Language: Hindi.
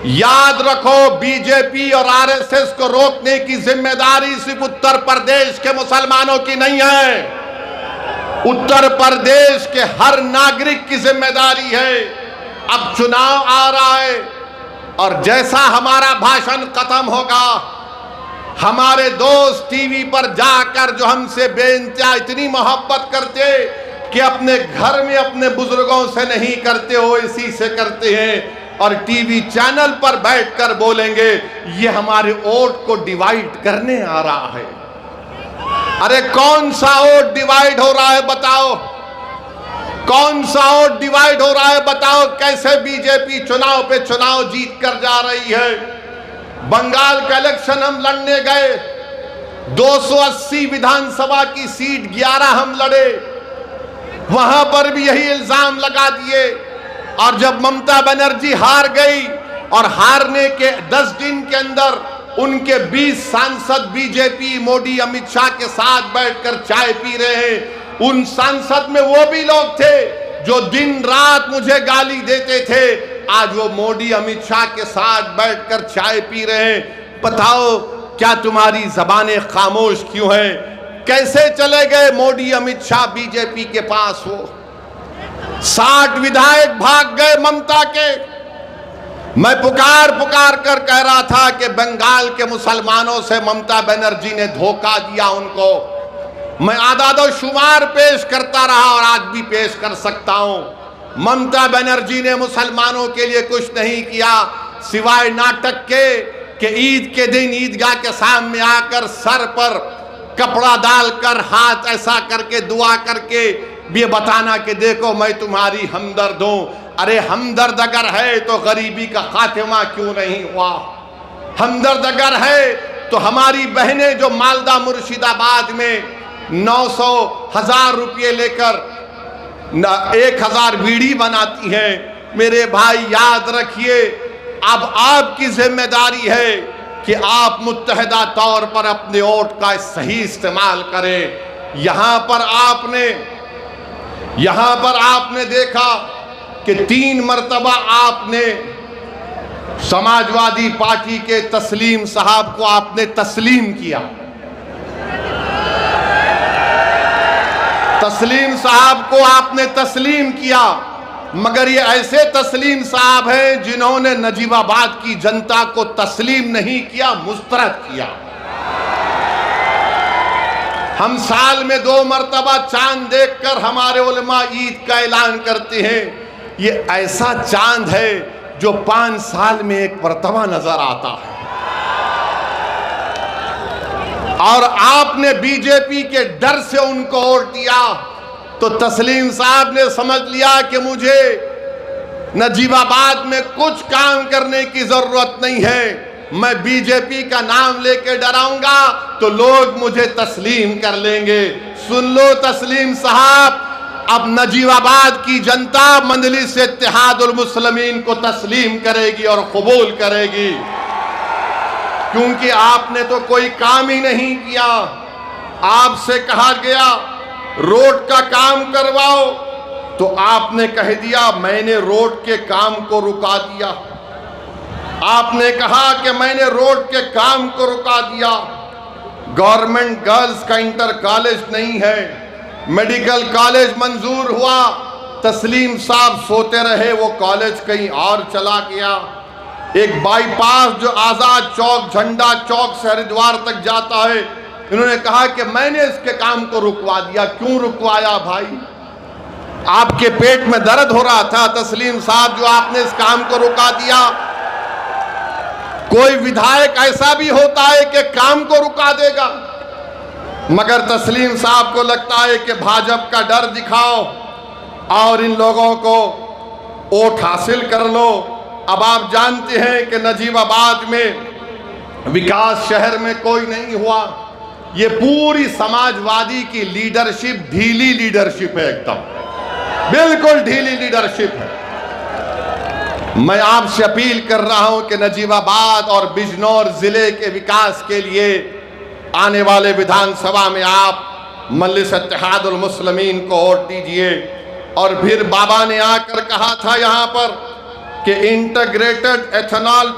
याद रखो, बीजेपी और आरएसएस को रोकने की जिम्मेदारी सिर्फ उत्तर प्रदेश के मुसलमानों की नहीं है, उत्तर प्रदेश के हर नागरिक की जिम्मेदारी है। अब चुनाव आ रहा है और जैसा हमारा भाषण खत्म होगा, हमारे दोस्त टीवी पर जाकर जो हमसे बेइंतहा इतनी मोहब्बत करते कि अपने घर में अपने बुजुर्गों से नहीं करते हो, इसी से करते हैं, और टीवी चैनल पर बैठकर बोलेंगे ये हमारे वोट को डिवाइड करने आ रहा है। अरे कौन सा वोट डिवाइड हो रहा है बताओ, कौन सा वोट डिवाइड हो रहा है बताओ। कैसे बीजेपी चुनाव पे चुनाव जीत कर जा रही है। बंगाल का इलेक्शन हम लड़ने गए, 280 विधानसभा की सीट 11 हम लड़े, वहां पर भी यही इल्जाम लगा दिए। और जब ममता बनर्जी हार गई और हारने के 10 दिन के अंदर उनके 20 सांसद बीजेपी मोदी अमित शाह के साथ बैठकर चाय पी रहे हैं। उन सांसद में वो भी लोग थे जो दिन रात मुझे गाली देते थे, आज वो मोदी अमित शाह के साथ बैठकर चाय पी रहे हैं। बताओ क्या तुम्हारी जबानें खामोश क्यों हैं? कैसे चले गए मोदी अमित शाह बीजेपी के पास? वो 60 विधायक भाग गए ममता के। मैं पुकार पुकार कर कह रहा था कि बंगाल के मुसलमानों से ममता बनर्जी ने धोखा दिया उनको। मैं आदादोशुमार पेश करता रहा और आज भी पेश कर सकता हूं। ममता बनर्जी ने मुसलमानों के लिए कुछ नहीं किया सिवाय नाटक के कि ईद के दिन ईदगाह के सामने आकर सर पर कपड़ा डालकर हाथ ऐसा करके दुआ करके ये बताना कि देखो मैं तुम्हारी हमदर्द हूं। अरे हमदर्द अगर है तो गरीबी का खात्मा क्यों नहीं हुआ? हमदर्द अगर है तो हमारी बहनें जो मालदा मुर्शिदाबाद में 900 1000 रुपये लेकर 1000 बीड़ी बनाती हैं, मेरे भाई याद रखिए अब आपकी जिम्मेदारी है कि आप मुत्तहदा तौर पर अपने वोट का सही इस्तेमाल करें। यहां पर आपने देखा कि 3 मर्तबा आपने समाजवादी पार्टी के तस्लीम साहब को आपने तस्लीम किया। तस्लीम साहब को आपने तस्लीम किया, मगर ये ऐसे तस्लीम साहब हैं जिन्होंने नजीबाबाद की जनता को तस्लीम नहीं किया, मुस्तरद किया। हम साल में 2 मर्तबा चांद देखकर हमारे उलमा ईद का ऐलान करते हैं। ये ऐसा चांद है जो 5 साल में एक मर्तबा नजर आता है। और आपने बीजेपी के डर से उनको वोट दिया तो तस्लीम साहब ने समझ लिया कि मुझे नजीबाबाद में कुछ काम करने की जरूरत नहीं है, मैं बीजेपी का नाम लेके डराऊंगा तो लोग मुझे तस्लीम कर लेंगे। सुन लो तस्लीम साहब, अब नजीबाबाद की जनता मजलिस इत्तेहादुल मुस्लिमीन को तस्लीम करेगी और कबूल करेगी, क्योंकि आपने तो कोई काम ही नहीं किया। आपसे कहा गया रोड का काम करवाओ तो आपने कह दिया मैंने रोड के काम को रुका दिया। आपने कहा कि मैंने रोड के काम को रुका दिया। गवर्नमेंट गर्ल्स का इंटर कॉलेज नहीं है, मेडिकल कॉलेज मंजूर हुआ, तस्लीम साहब सोते रहे, वो कॉलेज कहीं और चला गया। एक बाईपास जो आजाद चौक झंडा चौक से हरिद्वार तक जाता है, इन्होंने कहा कि मैंने इसके काम को रुकवा दिया। क्यों रुकवाया भाई? आपके पेट में दर्द हो रहा था तस्लीम साहब जो आपने इस काम को रुका दिया। कोई विधायक ऐसा भी होता है कि काम को रुका देगा, मगर तस्लीम साहब को लगता है कि भाजपा का डर दिखाओ और इन लोगों को वोट हासिल कर लो। अब आप जानते हैं कि नजीबाबाद में विकास शहर में कोई नहीं हुआ। ये पूरी समाजवादी की लीडरशिप ढीली लीडरशिप है, एकदम बिल्कुल ढीली लीडरशिप है। मैं आपसे अपील कर रहा हूं कि नजीबाबाद और बिजनौर जिले के विकास के लिए आने वाले विधानसभा में आप मजलिस इत्तेहादुल मुस्लिमीन को वोट दीजिए। और फिर बाबा ने आकर कहा था यहां पर कि इंटीग्रेटेड एथेनॉल